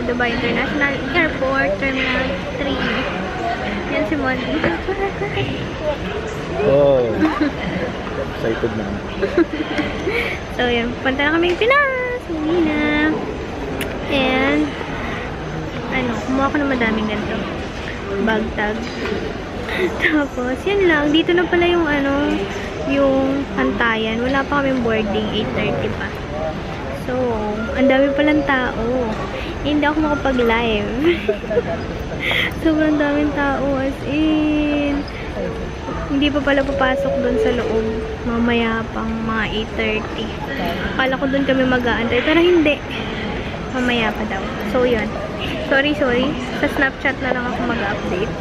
Dubai International Airport, Terminal 3. Yan si Mon. Oh. Excited na. So, yan. Punta na kami Pinas. Manila. And, ano, kumuha ko na madaming ganito. Bag tag. Tapos, yan lang. Dito na pala yung, ano, yung pantayan. Wala pa kaming boarding. 8:30 pa. So, ang dami palang tao. Hindi ako makapag-live. Sobrang daming tao. As in, hindi pa pala papasok doon sa loob. Mamaya pang mga 8:30. Akala ko doon kami mag-aantay. Pero hindi. Mamaya pa daw. So, yun. Sorry. Sa Snapchat na lang ako mag-update.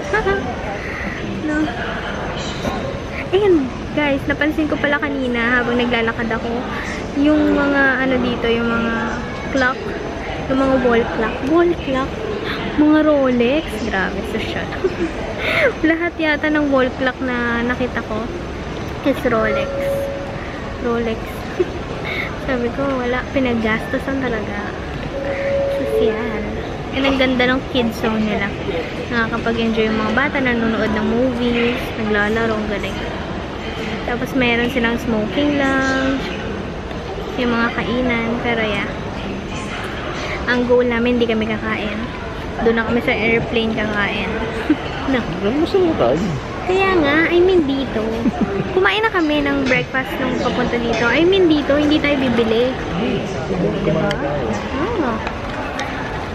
No. Ayun, guys. Napansin ko pala kanina habang naglalakad ako. Yung mga, ano dito, yung mga clock. Yung mga wall clock. Mga Rolex. Grabe, social. Lahat yata ng wall clock na nakita ko is Rolex. Sabi ko, wala. Pinaggastosan talaga. Social. And ang ganda ng kids zone nila. Nakakapag-enjoy yung mga bata, nanonood ng movies, naglalaro, ang galing. Tapos meron silang smoking lounge, yung mga kainan, pero yeah. Ang goal namin, hindi kami kakain. Doon na kami sa airplane kakain. No. Kaya nga, I mean dito. Kumain na kami ng breakfast nung papunta dito. I mean dito, hindi tayo bibili. Diba? Oo.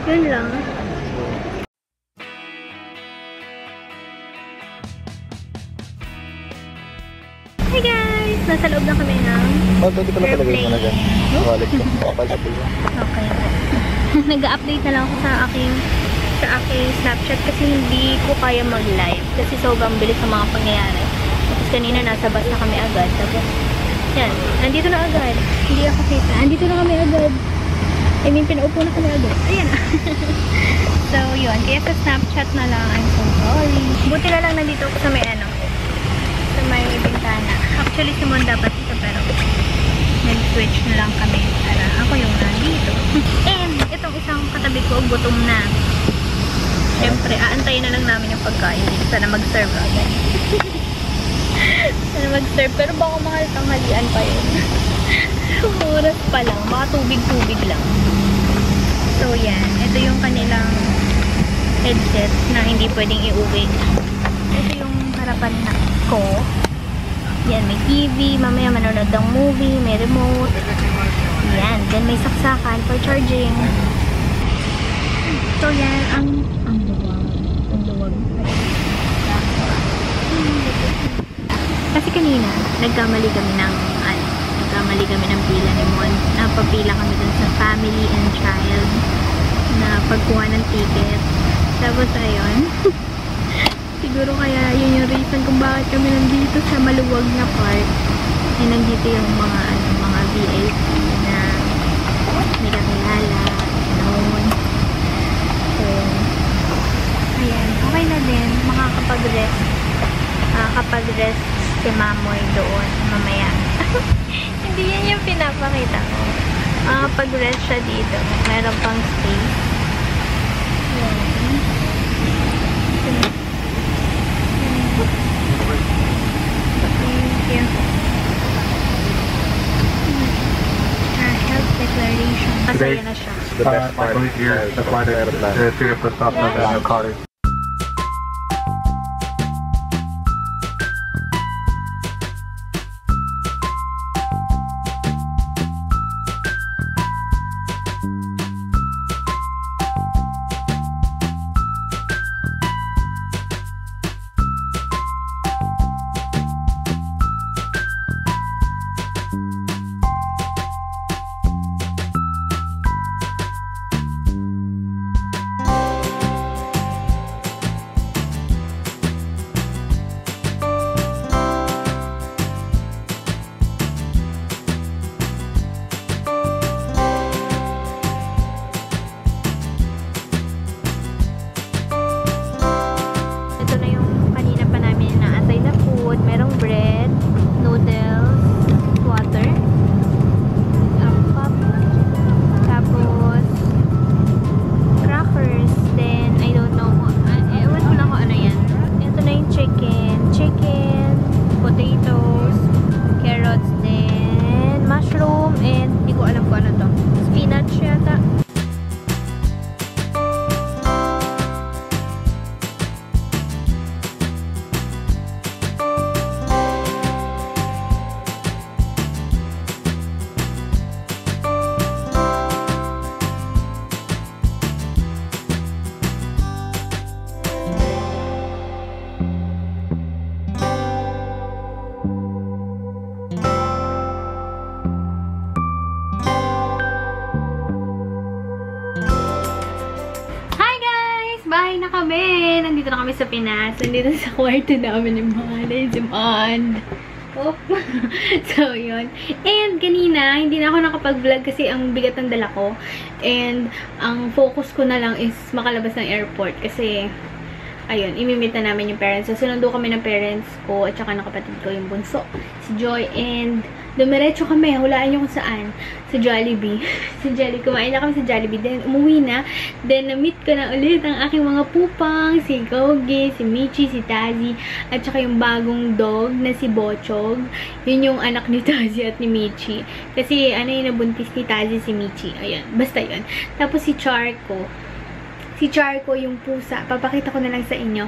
Yun lang. Hi guys! Nasa loob na kami ng Hindi ko na palagay mo na dyan. Wallet ko. Okay. Nag-update na lang ako sa aking Snapchat kasi hindi ko kaya mag-live kasi sobrang bilis sa mga pangyayari. Tapos kanina nasa bus na kami agad. Tapos, yan. Nandito na agad. Hindi ako kita. Nandito na kami agad. I mean, pinaupo na kami agad. Ayan. So, yun. Kaya sa Snapchat na lang. I'm so sorry. Buti na lang nandito ako sa may ano. Sa may bintana. Actually, si Mon dapat ito pero nag-switch na lang kami. Para ako yung nandito. And, itong isang katabi ko, gutom na. Siyempre, aantayin na lang namin yung pagkain. Sana mag-serve agad. Sana mag-serve. Pero baka mahal tanghalian pa yun. Oras pa lang. Baka tubig-tubig lang. So, yan. Ito yung kanilang headset na hindi pwedeng iuwi. Ito yung harapan na ko. Yan, may TV. Mamaya manonood ng movie. May remote. Yan. Then, may saksakan for charging. So, yan. Ang luwag. Kasi kanina, nagkamali kami ng pila ni Mon. Napapila kami dun sa family and child na pagkuha ng ticket. Tapos, ayun. Siguro kaya yun yung reason kung bakit kami nandito sa maluwag na part. Eh, nandito yung mga VIP na may kakilala. Noon. So, ayan. Okay na din. Makakapag-rest. Makakapag-rest si Mamoy doon mamaya. Hindi yan yung pinapakita ko. Makakapag-rest siya dito. Meron pang space. Ayan. Thank you. Health declaration. Masaya na siya. The best part. I believe you're the flight to figure for stuff like that in the car. chicken, potatoes, carrots, then mushroom, and hindi ko alam kung ano to. Spinach yata. Bahay na kami! Nandito na kami sa Pinas. Nandito sa kwarto namin yung mga demand. Oh. So, yun. And, kanina, hindi na ako nakapag-vlog kasi ang bigat ng dala ko. And, ang focus ko na lang is makalabas ng airport. Kasi, ayun, imimit na namin yung parents. So, sinundo kami ng parents ko at saka ng kapatid ko, yung bunso, si Joy. And, dumiretso kami. Hulaan nyo kung saan. Sa Jollibee. Sa Jollibee. Kumain na kami sa Jollibee. Then, umuwi na. Then, na-meet ko na ulit ang aking mga pupang. Si Gogi, si Michi, si Tazi. At saka yung bagong dog na si Bochog. Yun yung anak ni Tazi at ni Michi. Kasi, ano yung nabuntis ni Tazi si Michi. Ayan. Basta yun. Tapos si Charco. Si Charco, yung pusa. Papakita ko na lang sa inyo.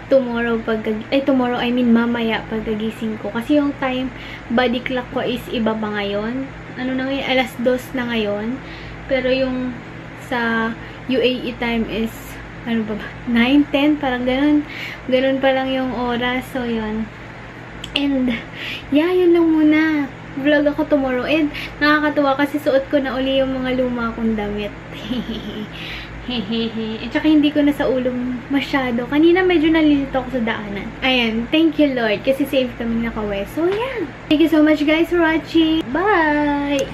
Tomorrow, I mean, mamaya pagkagising ko. Kasi yung time, body clock ko is iba ba ngayon? Ano na ngayon? Alas 2 na ngayon. Pero yung sa UAE time is, ano ba ba? 9, 10? Parang ganun. Ganun pa lang yung oras. So, yun. And, yeah, yun lang muna. Vlog ako tomorrow. And, nakakatuwa kasi suot ko na uli yung mga luma kong damit. At saka hindi ko na sa ulo masyado. Kanina medyo nalilito ako sa daanan. Ayan, thank you Lord kasi safe kami naka-west. So, yeah. Thank you so much guys for watching. Bye!